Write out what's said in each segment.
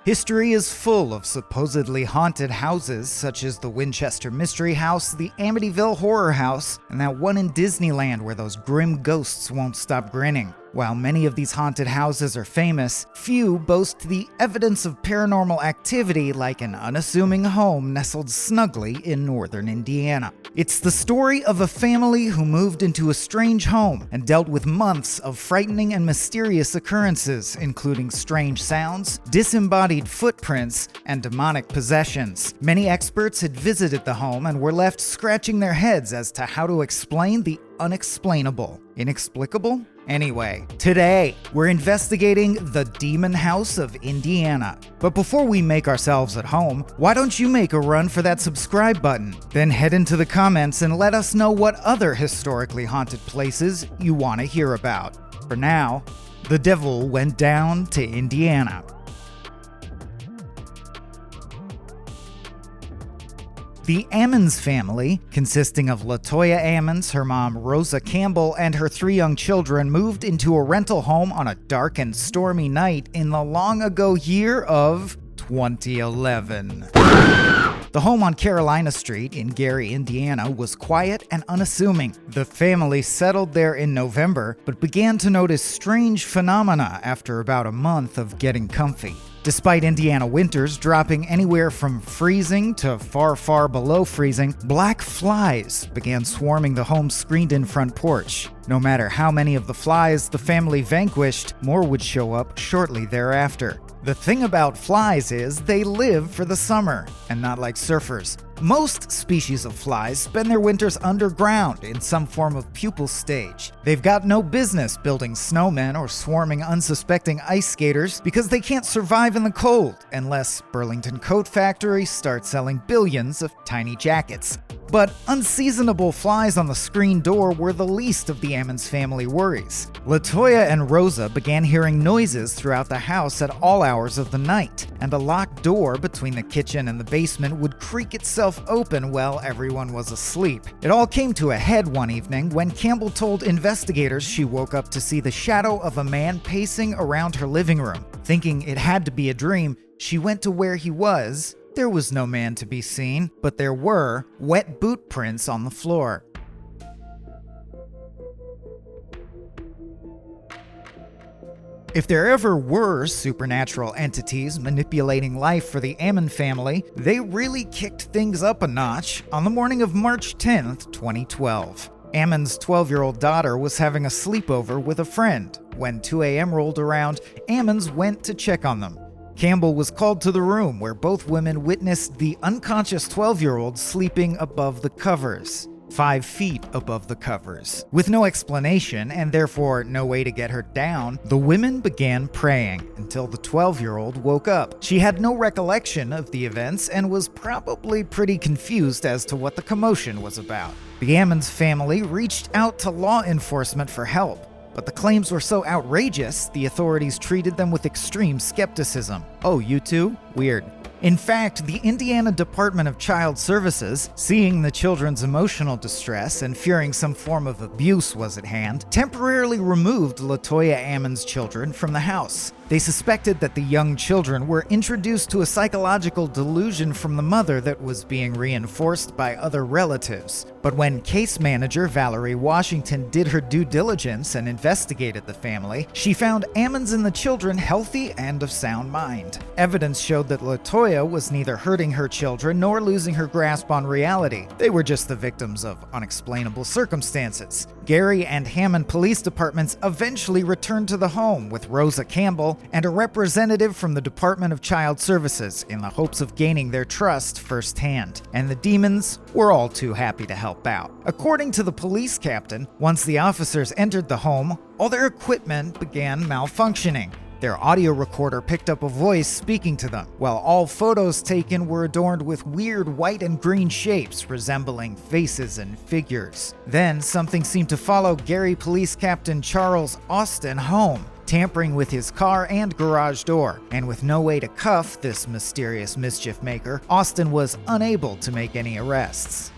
History is full of supposedly haunted houses such as the Winchester Mystery House, the Amityville Horror House, and that one in Disneyland where those grim ghosts won't stop grinning. While many of these haunted houses are famous, few boast the evidence of paranormal activity like an unassuming home nestled snugly in northern Indiana. It's the story of a family who moved into a strange home and dealt with months of frightening and mysterious occurrences, including strange sounds, disembodied footprints, and demonic possessions. Many experts had visited the home and were left scratching their heads as to how to explain the unexplainable. Inexplicable? Anyway, today we're investigating the Demon House of Indiana. But before we make ourselves at home, why don't you make a run for that subscribe button? Then head into the comments and let us know what other historically haunted places you want to hear about. For now, the devil went down to Indiana. The Ammons family, consisting of LaToya Ammons, her mom Rosa Campbell, and her 3 young children, moved into a rental home on a dark and stormy night in the long ago year of 2011. The home on Carolina Street in Gary, Indiana was quiet and unassuming. The family settled there in November, but began to notice strange phenomena after about a month of getting comfy. Despite Indiana winters dropping anywhere from freezing to far, far below freezing, black flies began swarming the home's screened-in front porch. No matter how many of the flies the family vanquished, more would show up shortly thereafter. The thing about flies is they live for the summer, and not like surfers. Most species of flies spend their winters underground in some form of pupal stage. They've got no business building snowmen or swarming unsuspecting ice skaters because they can't survive in the cold unless Burlington Coat Factory starts selling billions of tiny jackets. But unseasonable flies on the screen door were the least of the Ammons family worries. LaToya and Rosa began hearing noises throughout the house at all hours of the night, and a locked door between the kitchen and the basement would creak itself open while everyone was asleep. It all came to a head one evening when Campbell told investigators she woke up to see the shadow of a man pacing around her living room. Thinking it had to be a dream, she went to where he was. There was no man to be seen, but there were wet boot prints on the floor. If there ever were supernatural entities manipulating life for the Ammon family, they really kicked things up a notch on the morning of March 10th, 2012. Ammon's 12-year-old daughter was having a sleepover with a friend. When 2 a.m. rolled around, Ammons went to check on them. Campbell was called to the room where both women witnessed the unconscious 12-year-old sleeping above the covers, 5 feet above the covers. With no explanation and therefore no way to get her down, the women began praying until the 12-year-old woke up. She had no recollection of the events and was probably pretty confused as to what the commotion was about. The Ammons family reached out to law enforcement for help. But the claims were so outrageous, the authorities treated them with extreme skepticism. Oh, you too? Weird. In fact, the Indiana Department of Child Services, seeing the children's emotional distress and fearing some form of abuse was at hand, temporarily removed LaToya Ammon's children from the house. They suspected that the young children were introduced to a psychological delusion from the mother that was being reinforced by other relatives. But when case manager Valerie Washington did her due diligence and investigated the family, she found Ammons and the children healthy and of sound mind. Evidence showed that LaToya was neither hurting her children nor losing her grasp on reality. They were just the victims of unexplainable circumstances. Gary and Hammond police departments eventually returned to the home with Rosa Campbell and a representative from the Department of Child Services in the hopes of gaining their trust firsthand. And the demons were all too happy to help out. According to the police captain, once the officers entered the home, all their equipment began malfunctioning. Their audio recorder picked up a voice speaking to them, while all photos taken were adorned with weird white and green shapes resembling faces and figures. Then something seemed to follow Gary Police Captain Charles Austin home, tampering with his car and garage door. And with no way to cuff this mysterious mischief maker, Austin was unable to make any arrests.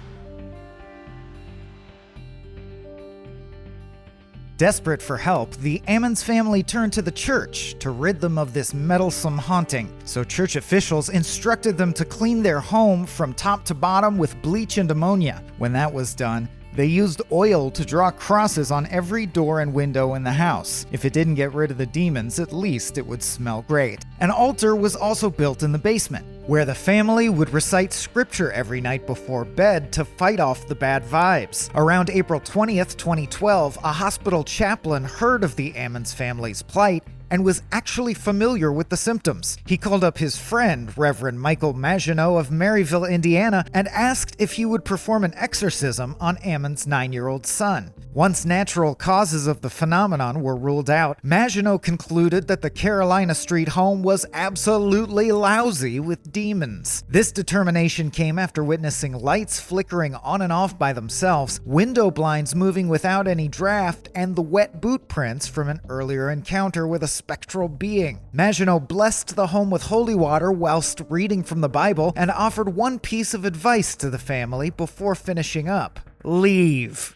Desperate for help, the Ammons family turned to the church to rid them of this meddlesome haunting, so church officials instructed them to clean their home from top to bottom with bleach and ammonia. When that was done, they used oil to draw crosses on every door and window in the house. If it didn't get rid of the demons, at least it would smell great. An altar was also built in the basement, where the family would recite scripture every night before bed to fight off the bad vibes. Around April 20th, 2012, a hospital chaplain heard of the Ammons family's plight and was actually familiar with the symptoms. He called up his friend, Reverend Michael Maginot of Maryville, Indiana, and asked if he would perform an exorcism on Ammons' 9-year-old son. Once natural causes of the phenomenon were ruled out, Maginot concluded that the Carolina Street home was absolutely lousy with demons. This determination came after witnessing lights flickering on and off by themselves, window blinds moving without any draft, and the wet boot prints from an earlier encounter with a spectral being. Maginot blessed the home with holy water whilst reading from the Bible and offered one piece of advice to the family before finishing up: leave.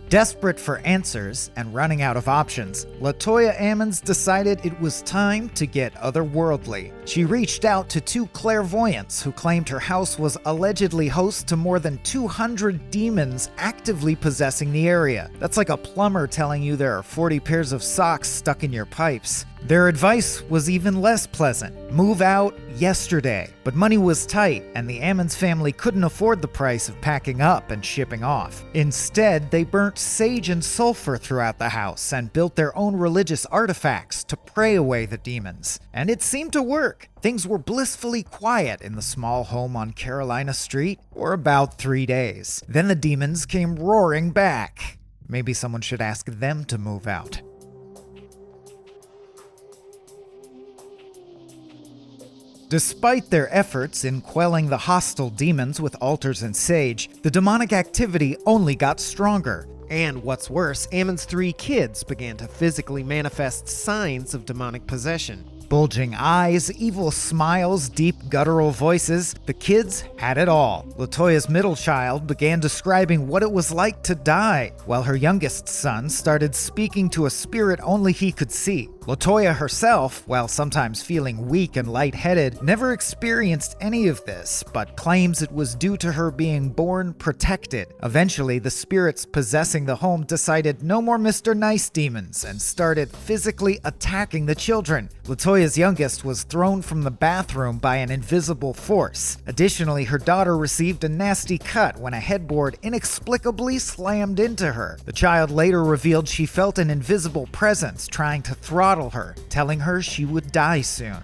Desperate for answers and running out of options, LaToya Ammons decided it was time to get otherworldly. She reached out to 2 clairvoyants who claimed her house was allegedly host to more than 200 demons actively possessing the area. That's like a plumber telling you there are 40 pairs of socks stuck in your pipes. Their advice was even less pleasant: move out yesterday. But money was tight, and the Ammons family couldn't afford the price of packing up and shipping off. Instead, they burnt sage and sulfur throughout the house and built their own religious artifacts to pray away the demons. And it seemed to work. Things were blissfully quiet in the small home on Carolina Street for about 3 days. Then the demons came roaring back. Maybe someone should ask them to move out. Despite their efforts in quelling the hostile demons with altars and sage, the demonic activity only got stronger. And what's worse, Ammons' 3 kids began to physically manifest signs of demonic possession. Bulging eyes, evil smiles, deep guttural voices. The kids had it all. LaToya's middle child began describing what it was like to die, while her youngest son started speaking to a spirit only he could see. LaToya herself, while sometimes feeling weak and lightheaded, never experienced any of this, but claims it was due to her being born protected. Eventually, the spirits possessing the home decided no more Mr. Nice demons and started physically attacking the children. LaToya's youngest was thrown from the bathroom by an invisible force. Additionally, her daughter received a nasty cut when a headboard inexplicably slammed into her. The child later revealed she felt an invisible presence trying to throttle her, telling her she would die soon.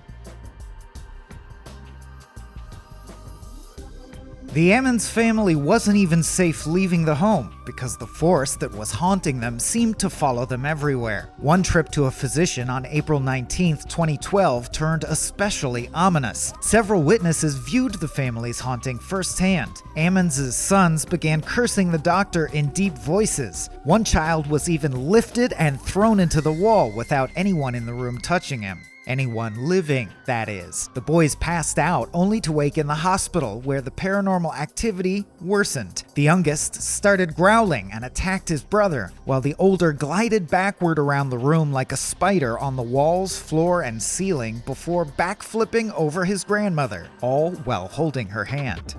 The Ammons family wasn't even safe leaving the home because the force that was haunting them seemed to follow them everywhere. One trip to a physician on April 19, 2012 turned especially ominous. Several witnesses viewed the family's haunting firsthand. Ammons' sons began cursing the doctor in deep voices. One child was even lifted and thrown into the wall without anyone in the room touching him. Anyone living, that is. The boys passed out only to wake in the hospital where the paranormal activity worsened. The youngest started growling and attacked his brother, while the older glided backward around the room like a spider on the walls, floor, and ceiling before backflipping over his grandmother, all while holding her hand.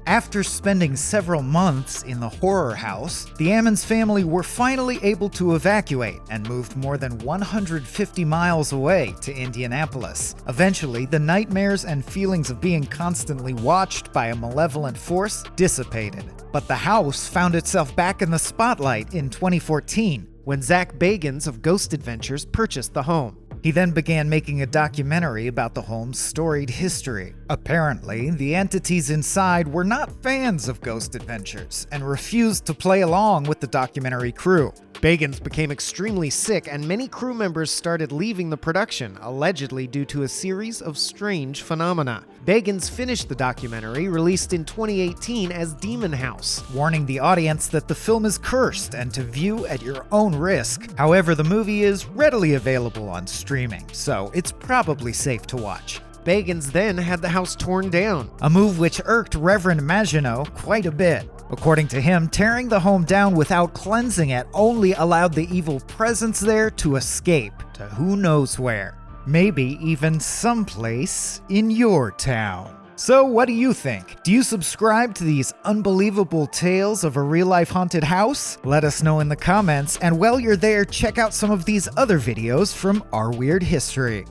After spending several months in the horror house, the Ammons family were finally able to evacuate and moved more than 150 miles away to Indianapolis. Eventually, the nightmares and feelings of being constantly watched by a malevolent force dissipated. But the house found itself back in the spotlight in 2014 when Zach Bagans of Ghost Adventures purchased the home. He then began making a documentary about the home's storied history. Apparently, the entities inside were not fans of Ghost Adventures and refused to play along with the documentary crew. Bagans became extremely sick and many crew members started leaving the production, allegedly due to a series of strange phenomena. Bagans finished the documentary, released in 2018 as Demon House, warning the audience that the film is cursed and to view at your own risk. However, the movie is readily available on streaming, so it's probably safe to watch. Bagans then had the house torn down. a move which irked Reverend Maginot quite a bit. According to him, tearing the home down without cleansing it only allowed the evil presence there to escape to who knows where. Maybe even someplace in your town. So what do you think? Do you subscribe to these unbelievable tales of a real-life haunted house? Let us know in the comments, and while you're there, check out some of these other videos from Our Weird History.